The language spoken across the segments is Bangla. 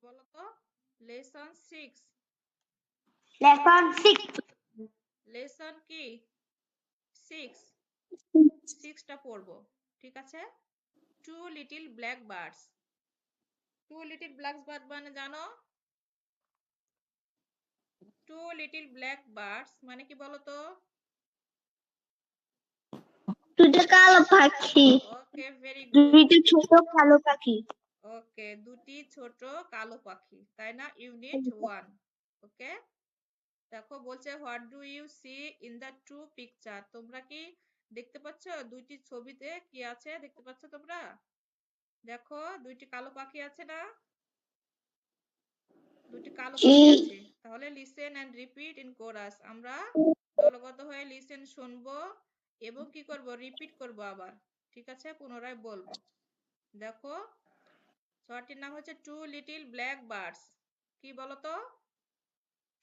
বলো তো লেসন 6 লেসন 6 লেসন কি 6টা পড়বো ঠিক আছে two little black birds two little black bird মানে জানো টু লিটল ব্ল্যাক বার্ডস মানে কি বলো তো দুটো কালো পাখি ওকে ভেরি গুড দুটো ছোট কালো পাখি ওকে দুটি ছোট কালো পাখি তাই না ইউনিট 1 ওকে দেখো বলছে what do you see in the two picture তোমরা কি দেখতে পাচ্ছ দুইটি ছবিতে কি আছে দেখতে পাচ্ছ তোমরা দেখো দুইটি কালো পাখি আছে না দুটি কালো পাখি আছে তাহলে listen and repeat in chorus আমরা দলগত হয়ে লিসেন শুনবো এবং কি করব রিপিট করব আবার ঠিক আছে পুনরায় বলবো দেখো ছয়টির নাম হচ্ছে টু লিটল ব্ল্যাক বার্ডস কি বলতো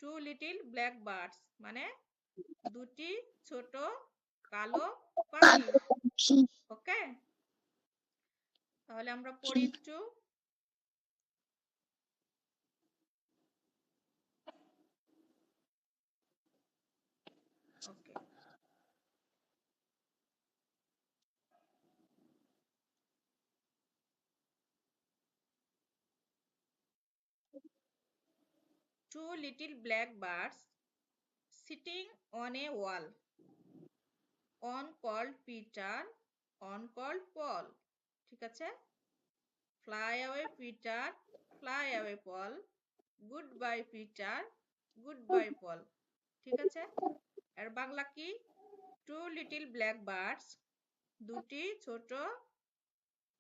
টু লিটল ব্ল্যাক বার্ডস মানে দুটি ছোট কালো পাখি ওকে তাহলে আমরা পড়ি একটু ওকে two little black birds sitting on a wall one called Peter one called Paul ঠিক আছে fly away Peter fly away Paul goodbye Peter goodbye Paul ঠিক আছে আর বাংলা কি two little black birds দুটি ছোট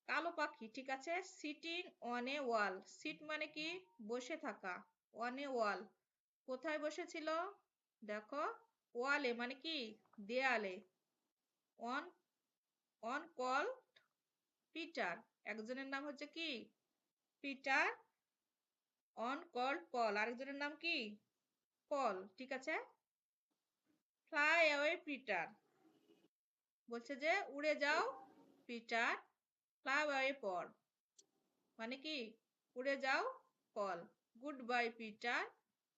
কালো পাখি ঠিক আছে sitting on a wall sit মানে কি বসে থাকা অন এ ওয়াল কোথায় বসেছিল দেখো ওয়ালে মানে কি দেয়ালে অন অন কল পিটার একজনের নাম হচ্ছে কি পিটার অন কল পল আরেকজনের নাম কি পল ঠিক আছে ফ্লাই অ্যাওয়ে পিটার বলছে যে উড়ে যাও পিটার ফ্লাই অ্যাওয়ে পল মানে কি উড়ে যাও Paul goodbye Peter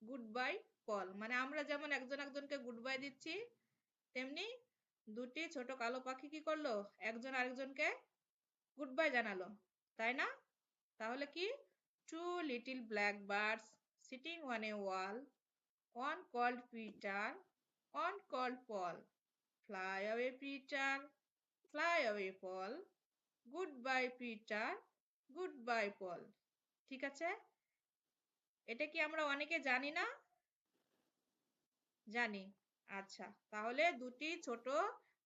goodbye Paul মানে আমরা যেমন একজন একজনকে গুড বাই দিচ্ছি তেমনি দুটি ছোট কালো পাখি কি করলো একজন আরেকজনকে গুড বাই জানালো তাই না তাহলে কি two little black birds sitting on a wall one called Peter one called Paul fly away Peter fly away Paul goodbye Peter goodbye Paul ঠিক আছে এটা কি আমরা অনেকে জানি না জানি আচ্ছা তাহলে দুটি ছোট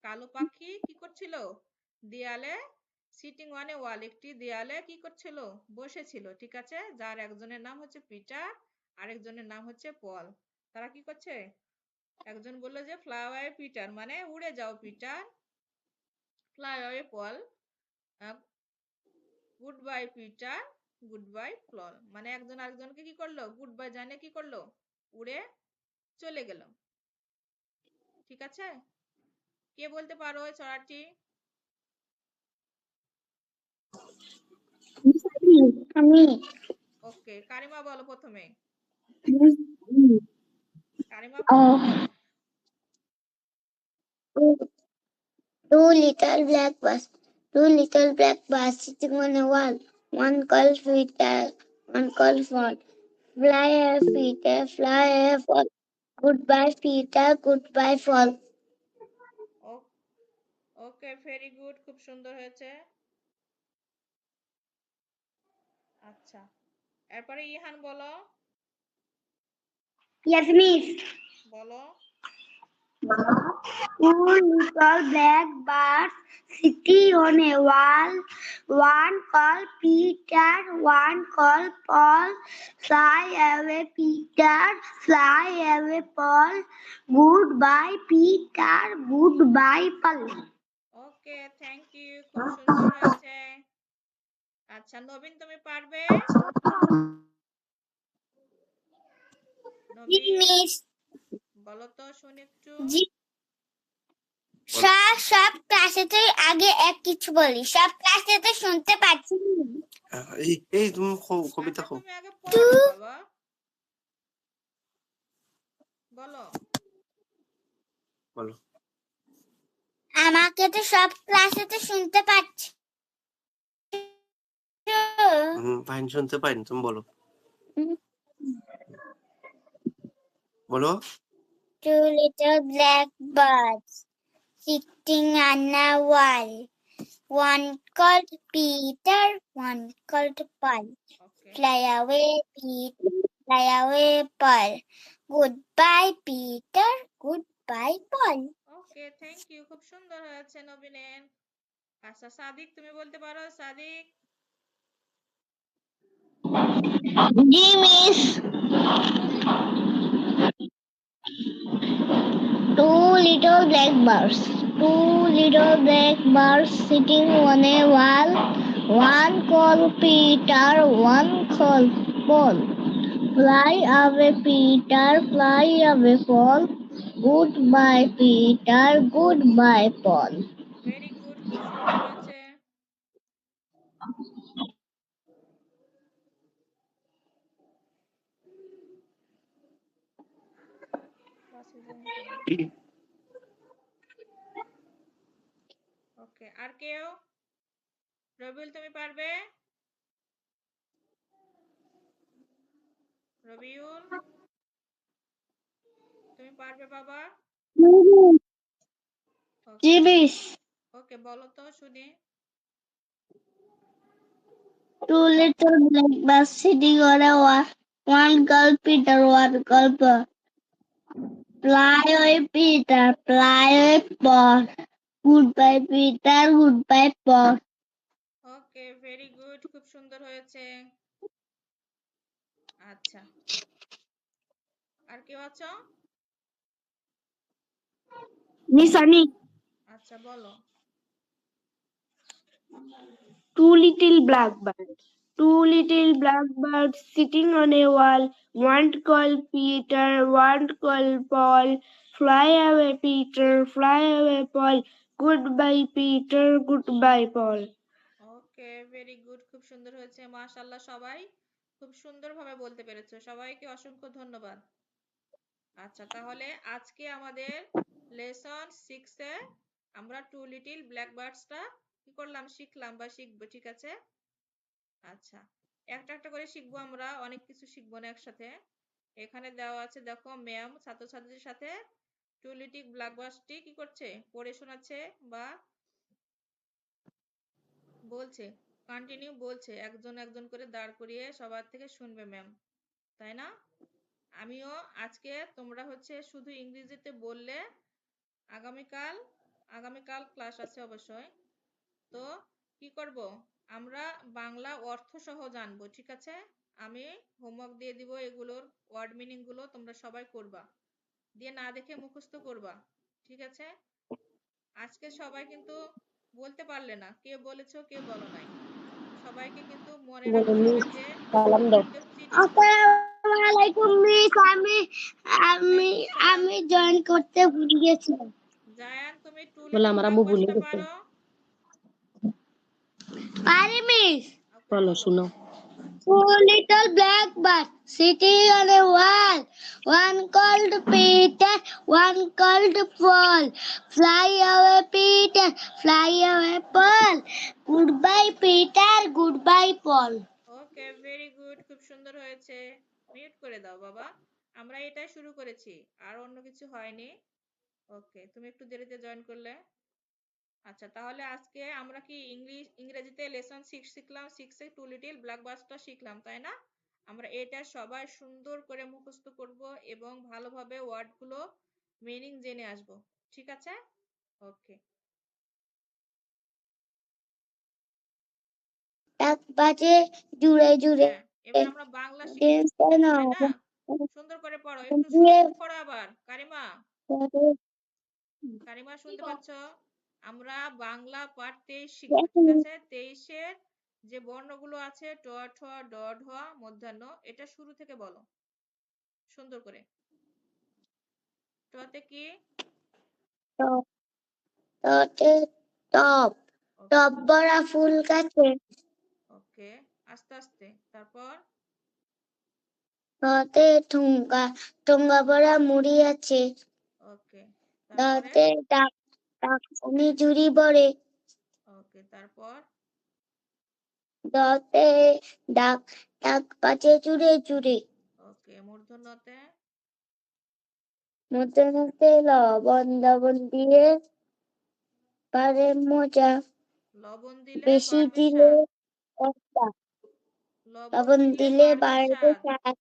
কালো পাখি কি করছিল দেয়ালে সিটিং অন এ ওয়াল একটি দেয়ালে কি করছিল বসেছিল ঠিক আছে যার একজনের নাম হচ্ছে পিটার আরেকজনের নাম হচ্ছে পল তারা কি করছে একজন বলল যে ফ্লাই অ্যাওয়ে পিটার মানে উড়ে যাও Peter fly away Paul goodbye Peter goodbye Paul মানে একজন আরেকজনকে কি করলো গুড বাই জানে কি করলো উড়ে চলে গেল ঠিক আছে কে বলতে পারো এই ছড়াটি আমি ওকে কারিমা বলো প্রথমে কারিমা two little black birds sitting on a wall one called Peter one called Paul fly away Peter fly away Paul goodbye Peter goodbye Paul okay very good খুব সুন্দর হয়েছে আচ্ছা এরপরে ইহান বলো yes miss বলো two little black birds sitting on a wall one called Peter one called Paul fly away Peter fly away Paul goodbye Peter goodbye Paul okay thank you খুব সুন্দর হয়েছে আচ্ছা নবীন তুমি পারবে নবীন মিস বলো তো শুনি একটু সব ক্লাসেতে আগে এক কিছু বলি সব ক্লাসেতে শুনতে পাচ্ছি এই তুমি কবিতা আচ্ছা, তুমি আগে পড়ো বাবা, বলো। বলো। আমাকে তো সব ক্লাসেতে শুনতে পাচ্ছি। ফাইন, শুনতে পাইনি, তুমি বলো। বলো। Two little black birds sitting on a wall. One called Peter, one called Paul. Okay Fly away, Peter, fly away, Paul. Goodbye, Peter, goodbye, Paul. Okay, thank you, খুব সুন্দর হয়েছে নবীনের। আচ্ছা সাদিক, তুমি বলতে পারো? সাদিক, জি miss. Two little black birds. Two little black birds sitting on a wall. One called Peter, one called Paul. Fly away, Peter, fly away, Paul. Goodbye, Peter, goodbye, Paul. Very good, খুব সুন্দর হয়েছে। ওকে, আর কেউ? রবিউল, তুমি পারবে? রবিউল, তুমি পারবে বাবা? জি ওকে মিস। ওকে, বলো তো শুনি। Two little black birds sitting on a wall. One called Peter, one called Paul. Fly away, Peter, fly away, Paul. Goodbye, Peter, goodbye, Paul. Okay, very good, খুব সুন্দর হয়েছে। আচ্ছা, আর কেউ আছো? Miss Ani. আচ্ছা বলো। Two little blackbirds. Two little blackbirds sitting on a wall. One called Peter, one called Paul. Fly away, Peter, fly away, Paul. Goodbye, Peter, goodbye, Paul. Okay, very good, খুব সুন্দর হয়েছে, মাশাআল্লাহ। সবাই খুব সুন্দরভাবে বলতে পেরেছো, সবাইকে অসংখ্য ধন্যবাদ। আচ্ছা, তাহলে আজকে আমাদের লেসন 6 এ আমরা টু লিটল ব্ল্যাকবার্ডসটা কি করলাম, শিখলাম বা শিখবো, ঠিক আছে? আচ্ছা, একটা একটা করে শিখবো, আমরা অনেক কিছু শিখবো না একসাথে। এখানে দেওয়া আছে, দেখো ম্যাম ছাত্রছাত্রীদের সাথে টু লিটল ব্ল্যাকবার্ডসটি কি করছে, পড়ে শোনাচ্ছে বা বলছে, কন্টিনিউ বলছে, একজন একজন করে দাঁড় করিয়ে সবার থেকে শুনবে ম্যাম, তাই না? আমিও আজকে, তোমরা হচ্ছে শুধু ইংরেজিতে বললে, আগামীকাল আগামীকাল ক্লাস আছে অবশ্যই। তো কি করব, আমরা বাংলা অর্থ সহ জানবো, ঠিক আছে? আমি হোমওয়ার্ক দিয়ে দিব, এগুলোর ওয়ার্ড মিনিং গুলো তোমরা সবাই করবা, দিয়ে না দেখে মুখস্থ করবা, ঠিক আছে? আজকে সবাই কিন্তু বলতে পারলে না, কে বলেছো কে বলো নাই। সবাইকে কিন্তু মনে রাখতে হবে যে কেউ চিটিং আসসালামু আলাইকুম মিস। আমি আমি জয়েন করতে ভুলে গেছিলাম। জায়ান, তুমি টু বলে লিটল আমার আম্মু ভুলে ব্ল্যাকবার্ডসটা গেছে। পারো? পারি মিস। ওকে, বলো, বলো। শুনো। Two little black birds sitting on a wall. One called Peter, one called Paul. Fly away, Peter, fly away, Paul. Goodbye, Peter, goodbye, Paul. Okay, very good, খুব সুন্দর হয়েছে। মিউট করে দাও বাবা, আমরা এটাই শুরু করেছি, আর অন্য কিছু হয়নি। ওকে, তুমি একটু দেরিতে জয়েন করলে। আচ্ছা, তাহলে আজকে আমরা কি ইংরেজিতে লেসন 6 শিখলাম, 6 এ টু লিটল ব্ল্যাকবার্ডসটা শিখলাম, তাই না? আমরা এটা সবাই সুন্দর করে মুখস্থ করব এবং ভালোভাবে ওয়ার্ডগুলো মিনিং জেনে আসব, ঠিক আছে? ওকে, এক বাজে জুড়ে জুড়ে হ্যাঁ, এবার আমরা বাংলা শিখবো, তাই না? সুন্দর করে পড়ো, একটু পড়ো আবার। কারিমা, কারিমা শুনতে পাচ্ছ? আমরা বাংলা পাঠ 23 শিখবো, ঠিক আছে? 23 এর যে বর্ণগুলো আছে, ট, ঠ, ড, ঢ, মূর্ধন্য, এটা শুরু থেকে বলো সুন্দর করে। টতে কি? টপ টপ ওকে ভরা ফুল গাছে। ওকে, আস্তে আস্তে, তারপর থতে ঠোঙ্গা, ঠোঙ্গা ভরা মুড়ি আছে। ওকে, তারপরে দতে ডাক, ডাকনি ঝুড়ি ভরে। ওকে, তারপর দতে ডাক, ডাক বাজে চুরে চুরে। ওকে, মূর্ধন্যতে মধ্যে লবণ লবণ দিয়ে পারে মজা। লবণ দিলে বেশি বাড়বে দিলে স্বাদ। কষ্টা, লবণ লবণ দিলে দিলে বাড়বে বাড়বে স্বাদ। স্বাদ।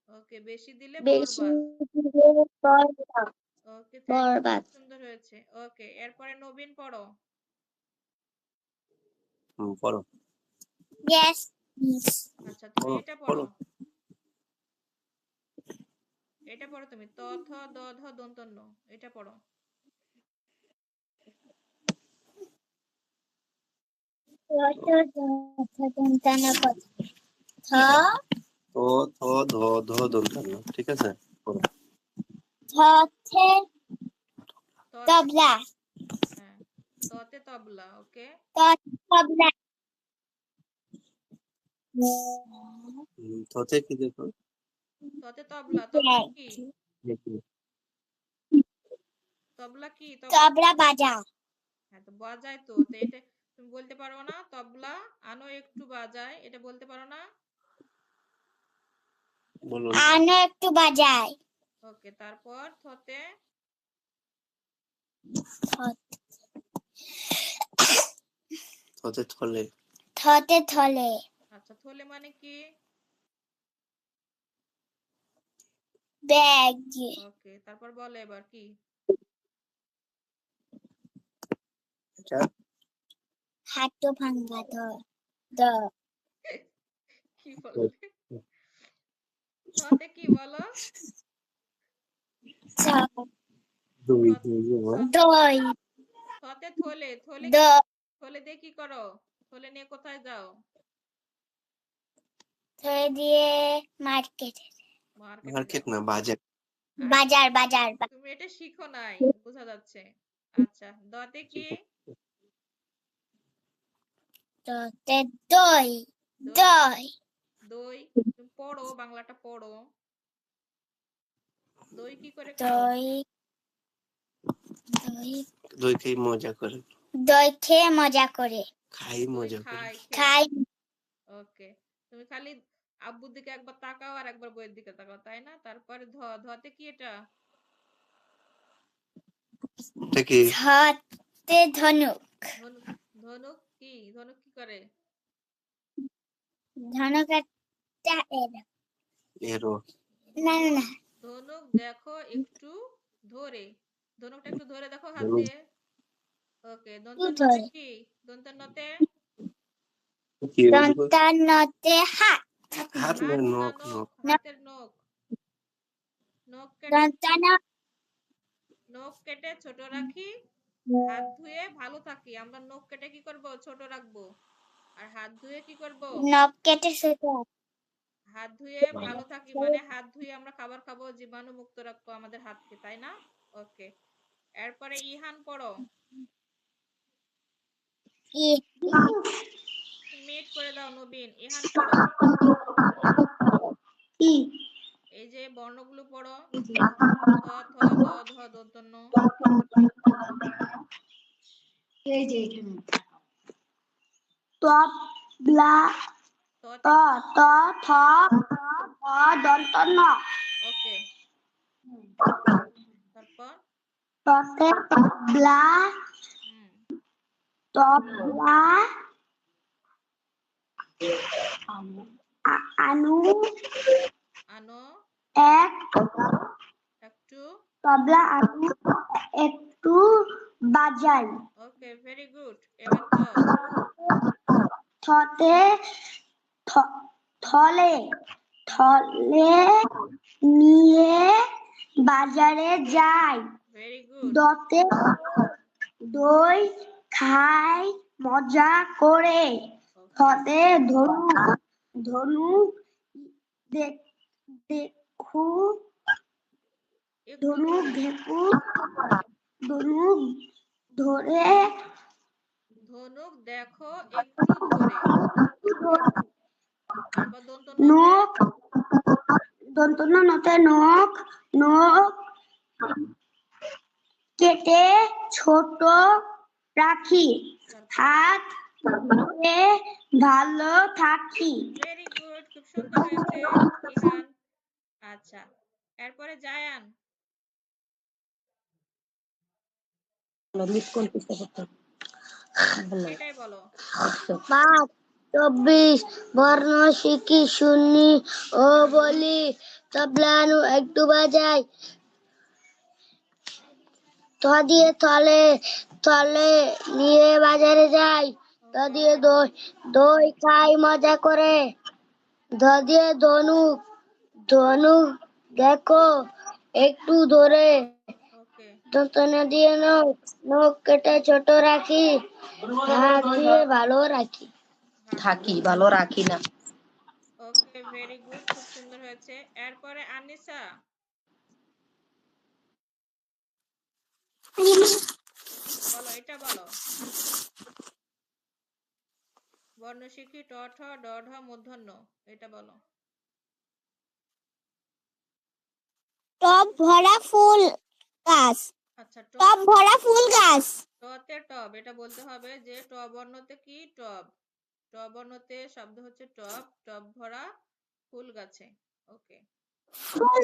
ওকে, বেশি দিলে বেশি বরবাদ। দিলে বরবাদ। ওকে, থ্যাংক ইউ, বরবাদ। খুব সুন্দর হয়েছে। ওকে, এরপরে নবীন পড়ো। পড়ো Yes. আচ্ছা, তুমি পড়ো এটা পড়ো। পড়ো। এটা পড়ো তুমি, ত থ দ ধ দন্ত ন, এটা পড়ো। তো থ ধ ধ দন্তান্ন, ঠিক আছে, পড়ো। ততে তবলা, হ্যাঁ, ততে তবলা। ওকে, তবলা। থতে কি দেখো? ততে তবলা। তবলা কি? দেখি। তবলা কি? তবলা বাজা। হ্যাঁ, তো বাজায় তো। তো এটা তুমি বলতে পারো না? তবলা আনো একটু বাজায়, এটা বলতে পারো না? বলুন। আনো একটু বাজায়। ওকে, তারপর থতে থতে থলে। থতে থলে। আচ্ছা, থলে মানে কি? ব্যাগ। ওকে, তারপর বলো এবার কি? এটা হাঁটু ভাঙ্গা দ। কি বলবে? থতে কি বলো? দুই থ- দুই বল। দই। থতে থলে। থলে দ। থলে দিয়ে কি করো? থলে নিয়ে কোথায় যাও? থলে দিয়ে মার্কেট। মার্কেটে মার্কেট যাও। না, বাজার। আরে, বাজার বাজার। তুমি এটা শিখো নাই, বোঝা যাচ্ছে। আচ্ছা, দতে কি? থতে দই। দই। দই। দই। তুমি পড়ো, বাংলাটা পড়ো। দই কি করে খাও? দই। দই। দই খেয়ে মজা করে। দই খেয়ে মজা করে। খাই দই মজা করে। খাই, খাই। ওকে, তুমি খালি আব্বুর দিকে একবার তাকাও আর একবার বইয়ের দিকে তাকাও, তাই না? তারপরে ধতে কি এটা? এটা কি? থতে ধনুক। ধনুক। ধনুক কি? ধনুক কি করে? ধনুক একটা এরো। না না না। ধনুক দেখো একটু ধরে। ধনুকটা একটু ধরে দেখো হাত ধনুক দিয়ে। ওকে, দন্তান্নতে ধরে। কি? দন্তান্নতে কি? দন্তান্নতে হাত। হাত না, হাত না, নখ নখ, নখ। হাতের নখ। নখ কেটে দন্তান্ন। নখ কেটে ছোট রাখি, হাত ধুয়ে ভালো থাকি। আমরা নখ কেটে কি করব? ছোট রাখবো। আর হাত ধুয়ে কি করব? নখ কেটে শুধু। হাত ধুয়ে ভালো থাকি মানে হাত ধুয়ে আমরা খাবার খাবো, জীবাণু মুক্ত রাখবো আমাদের হাতকে, তাই না? ওকে, এরপরে ইহান পড়ো। মিট করে দাও নবীন। ইহান পড়ো। এই যে বর্ণগুলো পড়ো। ত থ দ ধ দন্ত ন। এই যে এখানে তবলা। ততে ত থ দন্তন্য। ওকে, তারপর ততে তবলা। হুম, তবলা। আনু আনো এক। একটু। তবলা আনু একটু বাজাই। ওকে, ভেরি গুড। এবার থতে থলে। থলে নিয়ে বাজারে যাই। Very good. দতে দই খাই মজা করে। ওকে, থতে ধনুক। ধনুক দেখু। একটু ধনুক ধরে। দেখু। ধনুক ধরে। ধনুক দেখো একটু ধরে। ওকে, তারপর দন্ত নতে নখ দন্তন্য নতে নখ, নখ কেটে ছোট রাখি, হাত ধুয়ে ভালো থাকি। ভেরি গুড, খুব সুন্দর হয়েছে ইহান। আচ্ছা, এরপরে জায়ান। এটাই বলো। 5, 24 বর্ণ শিখি শুনি ও বলি, তবলানু একটু বাজাই, ত দিয়ে তলে তলে নিয়ে বাজারে যাই, ত দিয়ে দই দই খাই মজা করে, দ দিয়ে ধনুক ধনুক দেখো একটু ধরে, ওকে, দন্তনা দিয়ে নখ নখ কেটে ছোট রাখি, হাত দিয়ে ভালো রাখি। থাকি, ভালো রাখি না। ওকে, ভেরি গুড, খুব সুন্দর হয়েছে। এরপরে আনিসা, বলো, এটা বলো। বর্ণ শিখি ট ঠ ড ঢ মূর্ধন্য, এটা বলো। টব ভরা ফুল গাছ, আচ্ছা, টব ভরা ফুল গাছ, টতে টব, এটা বলতে হবে যে ট বর্ণতে কি টব, ট বর্ণতে শব্দ হচ্ছে টব, টব ভরা ফুল গাছে। ওকে, ফুল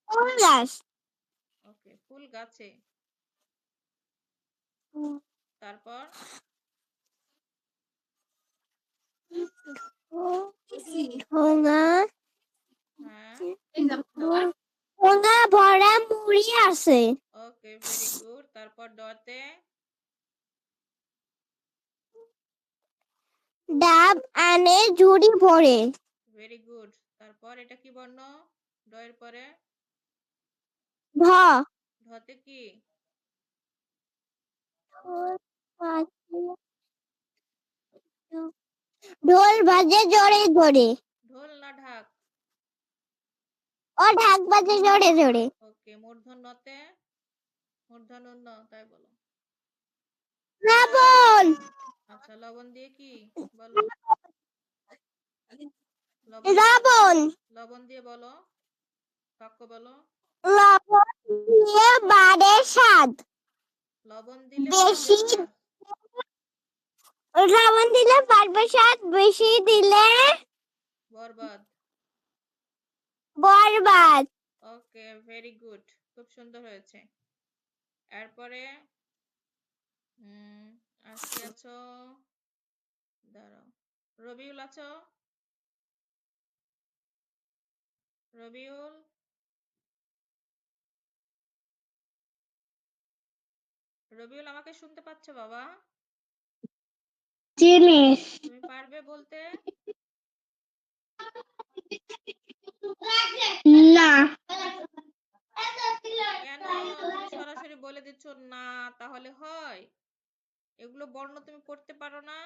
ফুল গাছ, ওকে, ফুল গাছে। তারপর ঠোঙা হ্যাঁ, ঠোঙা ভরা মুড়ি আছে, ওকে, ভেরি গুড। তারপর ডতে ডাব আনে ঝুড়ি ভরে, ভেরি গুড। তারপর এটা কি বর্ণ? ড এর পরে ঢ ঢতে কি? ঢোল বাজে জোরে জোরে, ঢোল না ঢাক? ও ঢাক বাজে জোরে জোরে, ওকে, মূর্ধন্যতে মূর্ধন্য ন, তাই বলো। লবণ আচ্ছা, লবণ দিয়ে কি বলো? লবণ লবণ লবণ দিয়ে বলো, বাক্য বলো। লবণ দিয়ে বাড়ে স্বাদ, লবণ দিলে বাড়বে বেশি স্বাদ। লবণ দিলে বাড়বে স্বাদ, বেশি দিলে বরবাদ। বরবাদ। ওকে, ভেরি গুড, খুব সুন্দর হয়েছে। এরপরে আর কি আছো? দাঁড়াও, রবিউল আছো? রবিউল, রবিউল আমাকে শুনতে পাচ্ছ বাবা? জিনিস তুমি পারবে বলতে? না, কেন তুমি সরাসরি বলে দিচ্ছ না? তাহলে হয়? এগুলো বর্ণ তুমি পড়তে পারো না?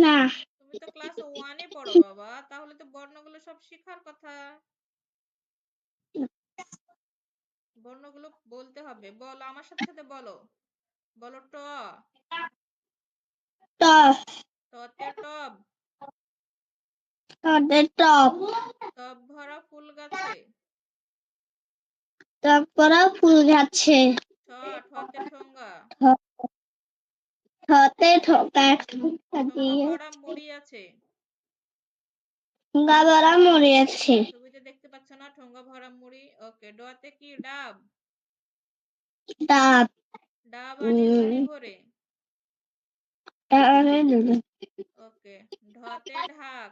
না, তুমি তো ক্লাস 1-এ পড়ো বাবা, তাহলে তো বর্ণগুলো সব শেখার কথা। বর্ণগুলো বলতে হবে, বলো আমার সাথে সাথে বলো। বলো ট, টপ টতে টব, টবে টপ, টব ভরা ফুল গাছে। তারপরে ফুল গাছে, ঠ, ঠতে ঠোঙ্গা, ঠতে ঠোকা ঠোঙ্গা দিয়ে ভরা মুড়ি আছে। গাবরা মরিয়াছে, ছবিতে দেখতে পাচ্ছ না ঠোঙ্গা ভরা মুড়ি? ওকে, ডতে কি ডাব, ডাব ডাব আনে ঝুড়ি ভরে। ওকে, ঢতে ঢাক,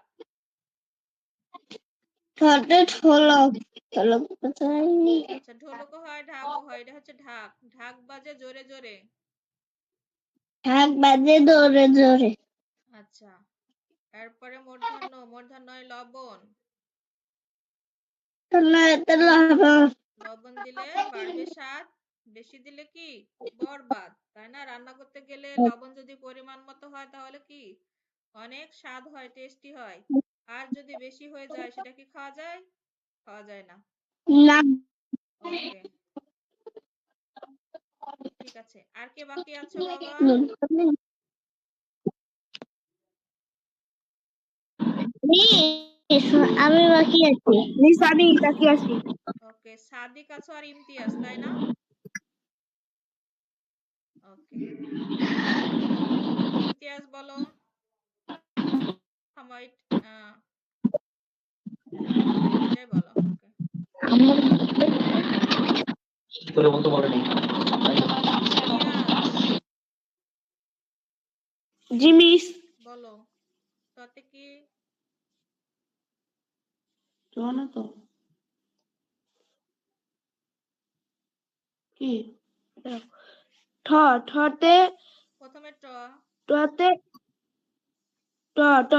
ঠতে ঢোলক, ঢোলক কোথায়? আচ্ছা, ঢোলকও হয় ঢাকও হয়, এটা হচ্ছে ঢাক, ঢাক বাজে জোরে জোরে। ঢাক বাজে জোরে জোরে, আচ্ছা, এরপরে মূর্ধন্য, মূর্ধন্যয় লবণ, লবণ, লবণ দিলে বাড়বে স্বাদ, বেশি দিলে কি বরবাদ, তাই না? রান্না করতে গেলে লবণ যদি পরিমাণ মতো হয় তাহলে কি অনেক স্বাদ হয়, টেস্টি হয়। আর যদি বেশি হয়ে যায় সেটা কি খাওয়া যায়? খাওয়া যায় না। না, ওকে, ঠিক আছে। আর কে বাকি আছো বাবা? আমি বাকি আছি। মিস আমি তাকিয়ে আছি। ওকে, সাদিক আছো আর ইমতিয়াজ, তাই না? ওকে, ইমতিয়াজ বলো। ওয়েট, এটাই বলো। ওকে, আমার তোরে বলতে বলেনি। ইমতিয়াজ জি মিস। বলো, তাতে কি? না তো কি ঠ ঠতে প্রথমে ট। টতে ট ট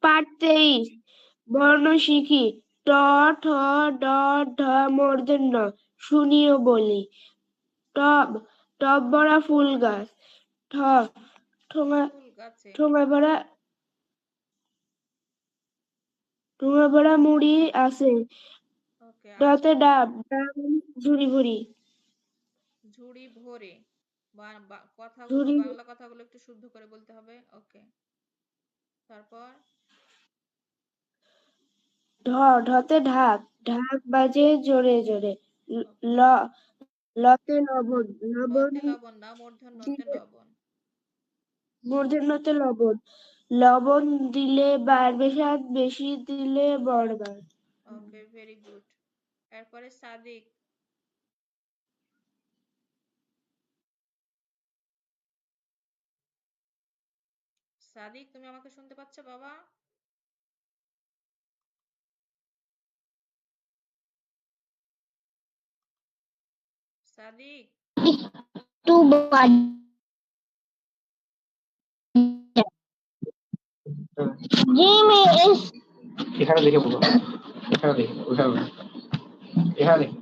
পাঠ 23 বর্ণ শিখি। ট ঠ ড ঢ মূর্ধন্য শুনিও বলি। টব টব ভরা ফুল গাছ। ঠ ঠোঙা ফুল গাছে। ঠোঙা ভরা মুড়ি আছে। ওকে, ডতে ডাব ডাব ঝুড়ি ভরি। ঝুড়ি ভরে। কথাগুলো, ঝুড়ি বাংলা কথাগুলো একটু শুদ্ধ করে বলতে হবে। ওকে, তারপর ঢতে ঢাক ঢাক বাজে জোরে জোরে। ল লতে লবণ লবণ লতে লবণ না, মূর্ধন্যতে দিলে লবণ। মূর্ধন্যতে লবণ লবণ দিলে বাড়বে স্বাদ, বেশি দিলে বড়বার। ওকে, ভেরি গুড। এরপরে সাদিক। সাদিক, তুমি আমাকে শুনতে পাচ্ছ বাবা? সাদিক, একটু বাজে। জি মিস। এখানে দেখে বলো, এখানে দেখে, ওখানে না। এখানে দেখে।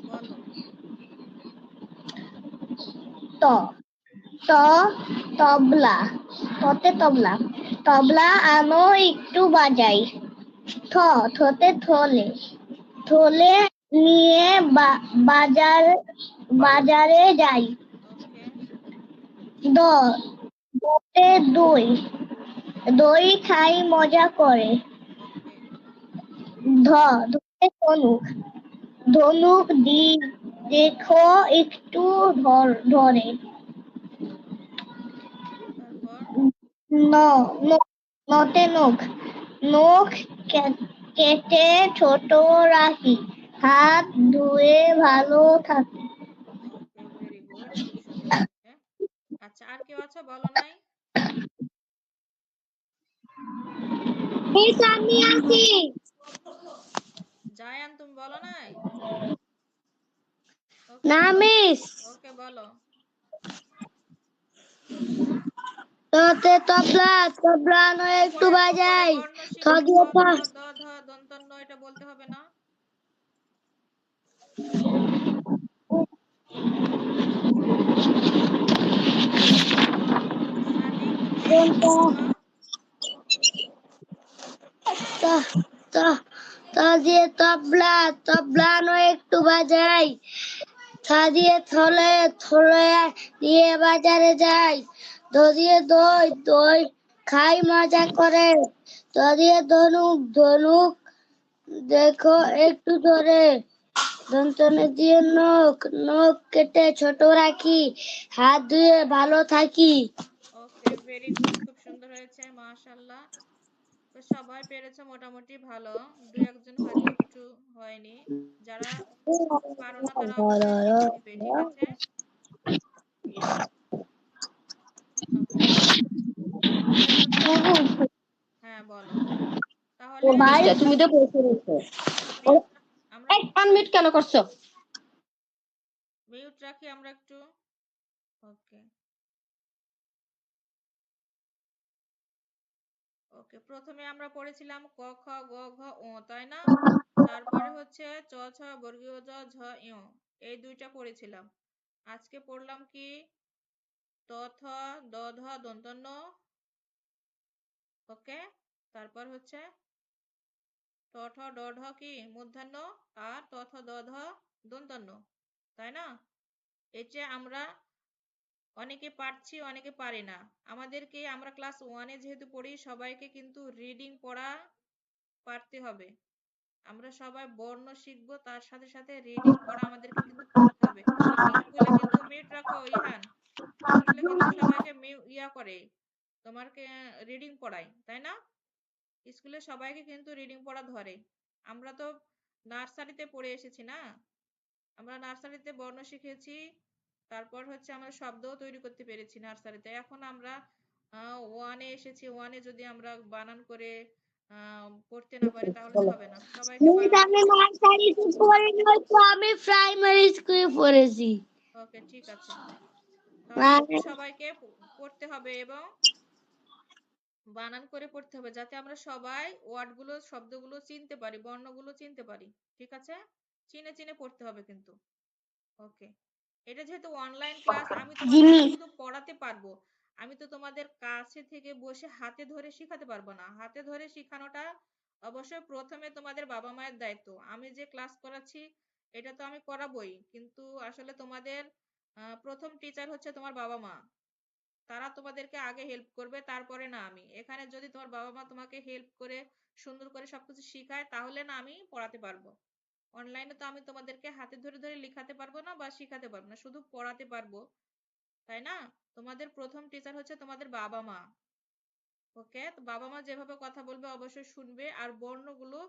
বলো। ত ত তবলা, ততে তবলা। তবলা আনো একটু বাজাই। থ থতে থলে, থলে নিয়ে বাজারে যাই। ওকে, দ দতে দই, দই খাই মজা করে। ওকে, ধতে ধনুক, ধনুক দেখো একটু ধরে। তারপর ন ন- নতে নখ, নখ কেটে ছোট রাখি, হাত ধুয়ে ভালো থাকি। ওকে, ভেরি গুড, খুব সুন্দর হয়েছে। আচ্ছা, আর কেউ আছো বলো নাই? মিস আমি আছি। জায়ান, তুমি বলো নাই? না ওকে, মিস। ওকে, বলো। তোতে তবলা, তবলা নয় একটু উপরে বাজাই। বর্ণ থ শিখি। ক দিয়ে খ থা। দ ধ দন্তন্য, এটা বলতে হবে না? সাদিক, তুমি একটু বলো বাবা। ত ত ত দিয়ে তবলা, তবলা নয় একটু বাজাই। থ দিয়ে থলে, থলে নিয়ে বাজারে যাই। দ দিয়ে দই, দই খাই মজা করে। দ দিয়ে ধনুক, ধনুক দেখো একটু ধরে। দন্তনে দিয়ে নখ, নখ কেটে ছোট রাখি, হাত ধুয়ে ভালো থাকি। ওকে, ভেরি গুড, খুব সুন্দর হয়েছে, মাশাআল্লাহ। তো সবাই পেরেছে মোটামুটি ভালো, দু একজন হয়তো একটু হয়নি। যারা পারো না তারা অবশ্যই শিখে নিবে, ঠিক আছে? ওকে, তাহলে হচ্ছে, হ্যাঁ বলো। তাহলে ভাই তুমি তো বসে রয়েছো। মিউট, আমরা আনমিউট কেন করছো? মিউট রাখি আমরা একটু। ওকে, ওকে, প্রথমে আমরা পড়েছিলাম ক খ গ ঘ ও, তাই না? তারপরে হচ্ছে চ ছ বর্গীয় জ ঝ ঞ, এই দুইটা পড়েছিলাম। আজকে পড়লাম কি? ত থ দ ধ দন্তন্য ওকে, তারপর হচ্ছে ট ঠ ড ঢ কি মূর্ধন্য আর ত থ দ ধ দন্তন্য, তাই না? এটা আমরা অনেকে পারছি অনেকে পারি না। আমাদেরকে, আমরা ক্লাস 1-এ যেহেতু পড়ি, সবাইকে কিন্তু রিডিং পড়া পারতে হবে। আমরা সবাই বর্ণ শিখবো, তার সাথে সাথে রিডিং পড়া আমাদেরকে কিন্তু করতে হবে। স্কুলে কিন্তু মিউট রাখো ইহান, স্কুলে কিন্তু সবাইকে ইয়া করে, তোমাকে রিডিং পড়ায়, তাই না? স্কুলে সবাইকে কিন্তু রিডিং পড়া ধরে। আমরা তো নার্সারিতে পড়ে এসেছি না, আমরা নার্সারিতে বর্ণ শিখেছি, তারপর হচ্ছে আমরা শব্দও তৈরি করতে পেরেছি নার্সারিতে। এখন আমরা 1-এ এসেছি, 1-এ যদি আমরা বানান করে পড়তে না পারি তাহলে তো হবে না। সবাইকে মিস আমি নার্সারিতে পড়িনি, তো আমি প্রাইমারি স্কুলে পড়েছি। ওকে, ঠিক আছে। তাহলে কিন্তু মানে সবাইকে পড়তে হবে এবং বানান করে পড়তে হবে, যাতে আমরা সবাই ওয়ার্ডগুলো, শব্দগুলো চিনতে পারি, বর্ণগুলো চিনতে পারি। ঠিক আছে, চিনে চিনে পড়তে হবে কিন্তু। ওকে, এটা যেহেতু অনলাইন ক্লাস, আমি তোমাদেরকে জিনিস শুধু পড়াতে পারবো, আমি তো তোমাদের কাছে থেকে বসে হাতে ধরে শেখাতে পারবো না। হাতে ধরে শেখানোটা অবশ্যই প্রথমে তোমাদের বাবা মায়ের দায়িত্ব। আমি যে ক্লাস করাচ্ছি এটা তো আমি করাবোই, কিন্তু আসলে তোমাদের প্রথম টিচার হচ্ছে তোমার বাবা মা। তারা তোমাদেরকে আগে হেল্প করবে, তারপরে না আমি। এখানে যদি তোমার বাবা মা তোমাকে হেল্প করে সুন্দর করে সবকিছু শেখায়, তাহলে না আমি পড়াতে পারবো। অনলাইনে তো আমি তোমাদেরকে হাতে ধরে ধরে লেখাতে পারবো না বা শিখাতে পারবো না, শুধু পড়াতে পারবো, তাই না? তোমাদের প্রথম টিচার হচ্ছে তোমাদের বাবা মা। ওকে, তো বাবা মা যেভাবে কথা বলবে অবশ্যই শুনবে, আর বর্ণগুলো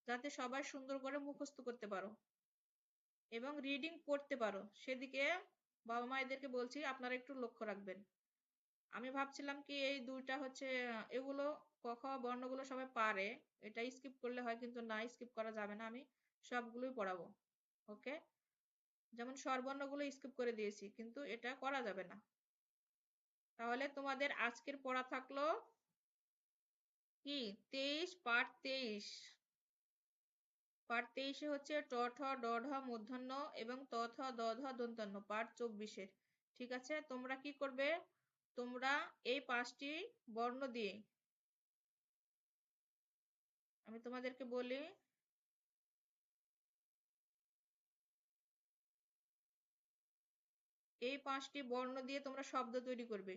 যাতে সবাই সুন্দর করে মুখস্থ করতে পারো এবং রিডিং পড়তে পারো, সেদিকে বাবা মা এদেরকে বলছি আপনারা একটু লক্ষ্য রাখবেন। আমি ভাবছিলাম কি এই দুইটা হচ্ছে এগুলো ক খ বর্ণগুলো সবাই পারে, এটা স্কিপ করলে হয়, কিন্তু না, স্কিপ করা যাবে না, আমি সবগুলোই পড়াবো। ওকে, যেমন স্বরবর্ণগুলো স্কিপ করে দিয়েছি, কিন্তু এটা করা যাবে না। তাহলে তোমাদের আজকের পড়া থাকলো কি 23, পার্ট 23। পার্ট 23-এ হচ্ছে ট ঠ ড ঢ মূর্ধন্য এবং ত থ দ ধ দন্তন্য, পার্ট 24-এর। ঠিক আছে, তোমরা কি করবে, তোমরা এই 5টি বর্ণ দিয়ে, আমি তোমাদেরকে বলি, এই 5টি বর্ণ দিয়ে তোমরা শব্দ তৈরি করবে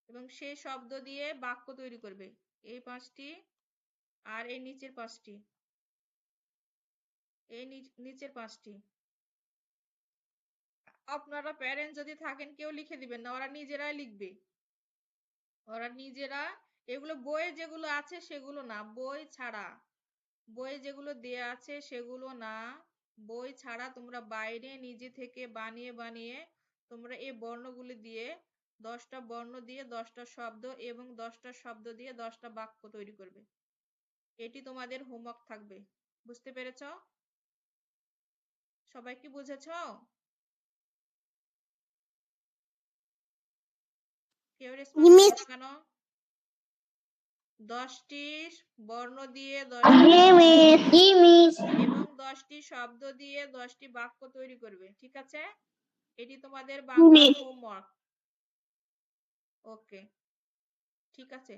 এবং সেই শব্দ দিয়ে বাক্য তৈরি করবে। এই 5টি আর এই নিচের 5টি, এই নিচের 5টি। আপনারা প্যারেন্টস যদি থাকেন কেউ লিখে দিবেন না, ওরা নিজেরাই লিখবে, ওরা নিজেরা। এগুলো বইয়ে যেগুলো আছে সেগুলো না, বই ছাড়া, বইয়ে যেগুলো দেয়া আছে সেগুলো না, বই ছাড়া তোমরা বাইরে নিজে থেকে বানিয়ে বানিয়ে তোমরা এই বর্ণগুলি দিয়ে 10টা বর্ণ দিয়ে 10টা শব্দ এবং 10টা শব্দ দিয়ে 10টা বাক্য তৈরি করবে। এটি তোমাদের হোমওয়ার্ক থাকবে। বুঝতে পেরেছ? সবাই কি বুঝেছ? কেউ রেসপন্স জিনিস করছো না কেন? 10টি বর্ণ দিয়ে 10টি জিনিস জিনিস এবং 10টি শব্দ দিয়ে 10টি বাক্য তৈরি করবে। ঠিক আছে, এটি তোমাদের বাংলার হোমওয়ার্ক। ওকে, ঠিক আছে,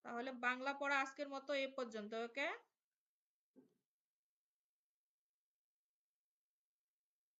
তাহলে বাংলা পড়া আজকের মতো এ পর্যন্ত। ওকে।